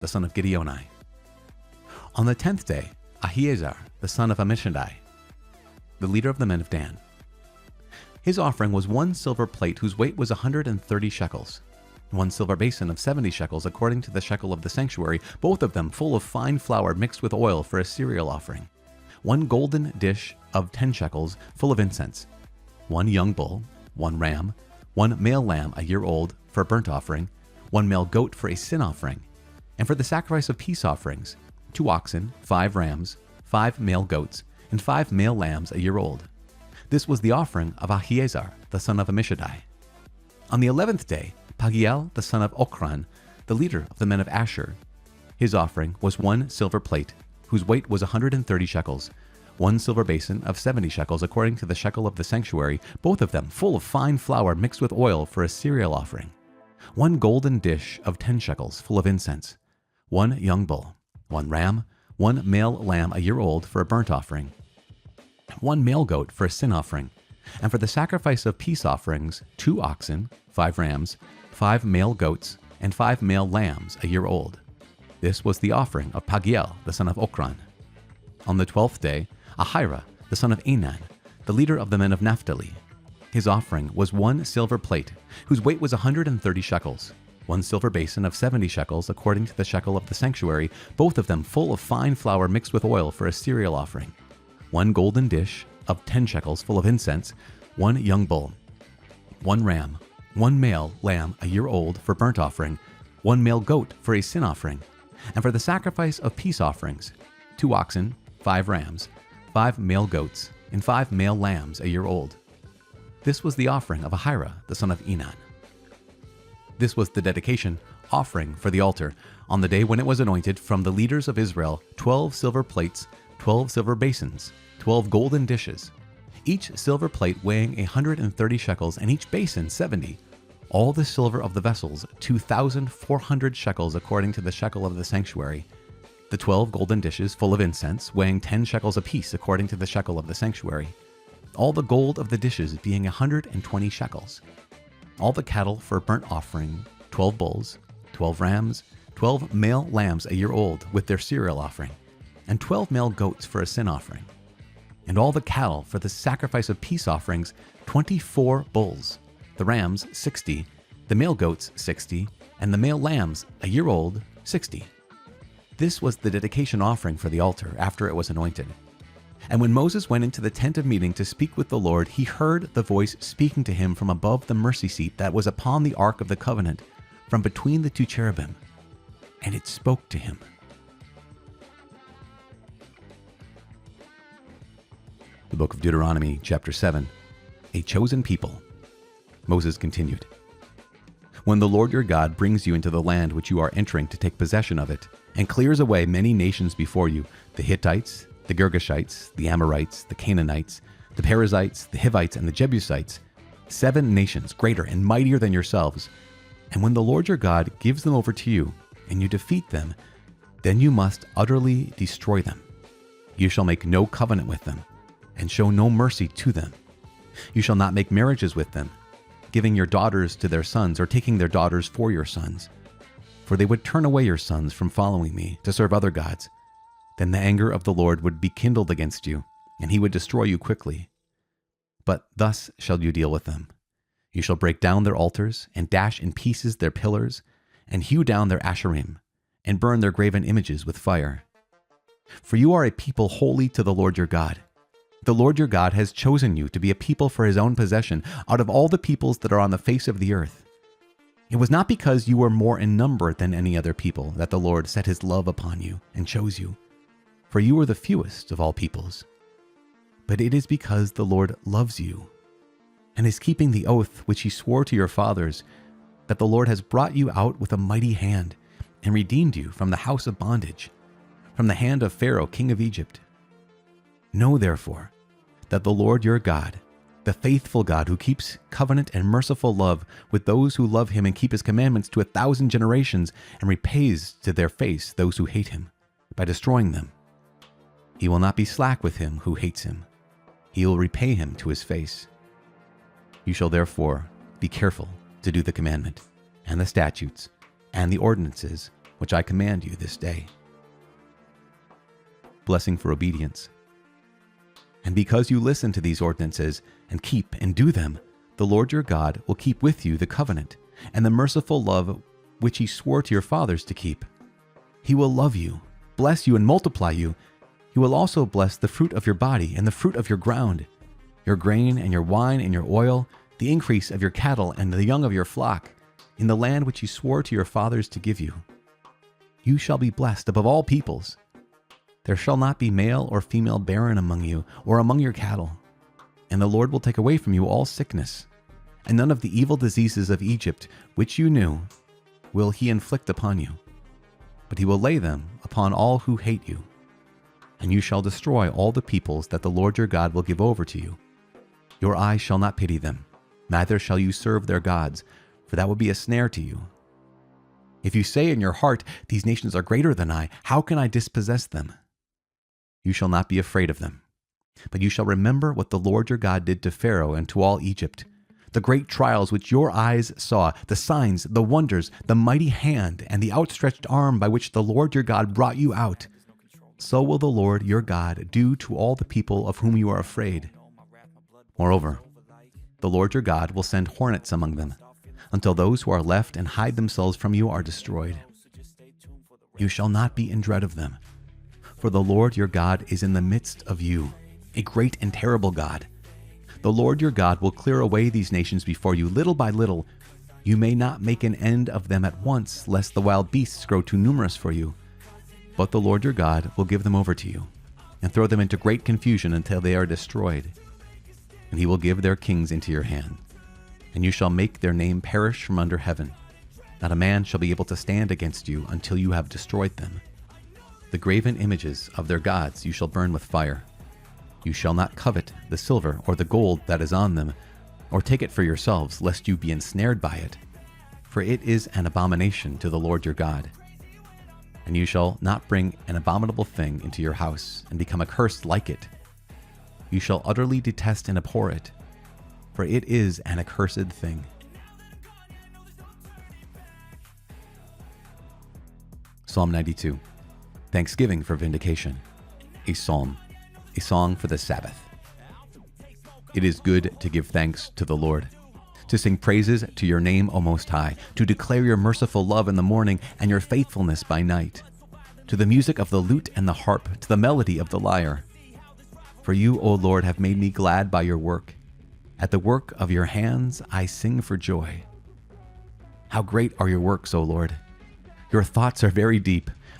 the son of Gideoni. On the 10th day, Ahiezer, the son of Ammishaddai, the leader of the men of Dan. His offering was 1 silver plate whose weight was 130 shekels, 1 silver basin of 70 shekels according to the shekel of the sanctuary, both of them full of fine flour mixed with oil for a cereal offering, 1 golden dish of 10 shekels full of incense, 1 young bull, 1 ram, 1 male lamb a year old for a burnt offering, 1 male goat for a sin offering, and for the sacrifice of peace offerings, 2 oxen, 5 rams, 5 male goats, and 5 male lambs a year old. This was the offering of Ahiezer, the son of Ammishaddai. On the 11th day, Pagiel, the son of Ochran, the leader of the men of Asher. His offering was 1 silver plate, whose weight was 130 shekels, 1 silver basin of 70 shekels according to the shekel of the sanctuary, both of them full of fine flour mixed with oil for a cereal offering, 1 golden dish of 10 shekels full of incense, 1 young bull, 1 ram, 1 male lamb a year old for a burnt offering, 1 male goat for a sin offering, and for the sacrifice of peace offerings, 2 oxen, 5 rams, 5 male goats, and 5 male lambs a year old. This was the offering of Pagiel, the son of Ochran. On the 12th day, Ahira, the son of Enan, the leader of the men of Naphtali. His offering was 1 silver plate, whose weight was 130 shekels, 1 silver basin of 70 shekels according to the shekel of the sanctuary, both of them full of fine flour mixed with oil for a cereal offering, 1 golden dish of 10 shekels full of incense, 1 young bull, 1 ram, 1 male lamb a year old for burnt offering, 1 male goat for a sin offering, and for the sacrifice of peace offerings, 2 oxen, 5 rams, 5 male goats, and 5 male lambs a year old. This was the offering of Ahira, the son of Enan. This was the dedication offering for the altar on the day when it was anointed from the leaders of Israel, 12 silver plates, 12 silver basins, 12 golden dishes, each silver plate weighing 130 shekels and each basin 70. All the silver of the vessels, 2,400 shekels according to the shekel of the sanctuary. The 12 golden dishes full of incense, weighing 10 shekels apiece according to the shekel of the sanctuary. All the gold of the dishes being 120 shekels. All the cattle for a burnt offering, 12 bulls, 12 rams, 12 male lambs a year old with their cereal offering, and 12 male goats for a sin offering. And all the cattle for the sacrifice of peace offerings, 24 bulls, the rams 60, the male goats 60, and the male lambs a year old 60. This was the dedication offering for the altar after it was anointed. And when Moses went into the tent of meeting to speak with the Lord, he heard the voice speaking to him from above the mercy seat that was upon the ark of the covenant, from between the 2 cherubim, and it spoke to him. The book of Deuteronomy, chapter 7, a chosen people. Moses continued, When the Lord your God brings you into the land which you are entering to take possession of it, and clears away many nations before you, the Hittites, the Girgashites, the Amorites, the Canaanites, the Perizzites, the Hivites, and the Jebusites, 7 nations greater and mightier than yourselves, and when the Lord your God gives them over to you, and you defeat them, then you must utterly destroy them. You shall make no covenant with them, and show no mercy to them. You shall not make marriages with them, giving your daughters to their sons or taking their daughters for your sons. For they would turn away your sons from following me to serve other gods. Then the anger of the Lord would be kindled against you, and he would destroy you quickly. But thus shall you deal with them. You shall break down their altars, and dash in pieces their pillars, and hew down their asherim, and burn their graven images with fire. For you are a people holy to the Lord your God. The Lord your God has chosen you to be a people for his own possession out of all the peoples that are on the face of the earth. It was not because you were more in number than any other people that the Lord set his love upon you and chose you, for you were the fewest of all peoples. But it is because the Lord loves you and is keeping the oath which he swore to your fathers, that the Lord has brought you out with a mighty hand and redeemed you from the house of bondage, from the hand of Pharaoh, king of Egypt. Know therefore that the Lord your God, the faithful God who keeps covenant and merciful love with those who love him and keep his commandments to 1,000 generations, and repays to their face those who hate him by destroying them. He will not be slack with him who hates him. He will repay him to his face. You shall therefore be careful to do the commandment and the statutes and the ordinances which I command you this day. Blessing for obedience. And because you listen to these ordinances and keep and do them, the Lord your God will keep with you the covenant and the merciful love which he swore to your fathers to keep. He will love you, bless you, and multiply you. He will also bless the fruit of your body and the fruit of your ground, your grain and your wine and your oil, the increase of your cattle and the young of your flock, in the land which he swore to your fathers to give you. You shall be blessed above all peoples. There shall not be male or female barren among you or among your cattle. And the Lord will take away from you all sickness, and none of the evil diseases of Egypt, which you knew, will he inflict upon you. But he will lay them upon all who hate you. And you shall destroy all the peoples that the Lord your God will give over to you. Your eyes shall not pity them, neither shall you serve their gods, for that would be a snare to you. If you say in your heart, these nations are greater than I, how can I dispossess them? You shall not be afraid of them. But you shall remember what the Lord your God did to Pharaoh and to all Egypt, the great trials which your eyes saw, the signs, the wonders, the mighty hand, and the outstretched arm by which the Lord your God brought you out. So will the Lord your God do to all the people of whom you are afraid. Moreover, the Lord your God will send hornets among them, until those who are left and hide themselves from you are destroyed. You shall not be in dread of them, for the Lord your God is in the midst of you, a great and terrible God. The Lord your God will clear away these nations before you little by little. You may not make an end of them at once, lest the wild beasts grow too numerous for you. But the Lord your God will give them over to you, and throw them into great confusion until they are destroyed. And he will give their kings into your hand, and you shall make their name perish from under heaven. Not a man shall be able to stand against you until you have destroyed them. The graven images of their gods you shall burn with fire. You shall not covet the silver or the gold that is on them, or take it for yourselves, lest you be ensnared by it. For it is an abomination to the Lord your God. And you shall not bring an abominable thing into your house, and become accursed like it. You shall utterly detest and abhor it, for it is an accursed thing. Psalm 92. Thanksgiving for vindication. A psalm. A song for the Sabbath. It is good to give thanks to the Lord, to sing praises to your name, O Most High, to declare your merciful love in the morning and your faithfulness by night, to the music of the lute and the harp, to the melody of the lyre. For you, O Lord, have made me glad by your work. At the work of your hands I sing for joy. How great are your works, O Lord! Your thoughts are very deep.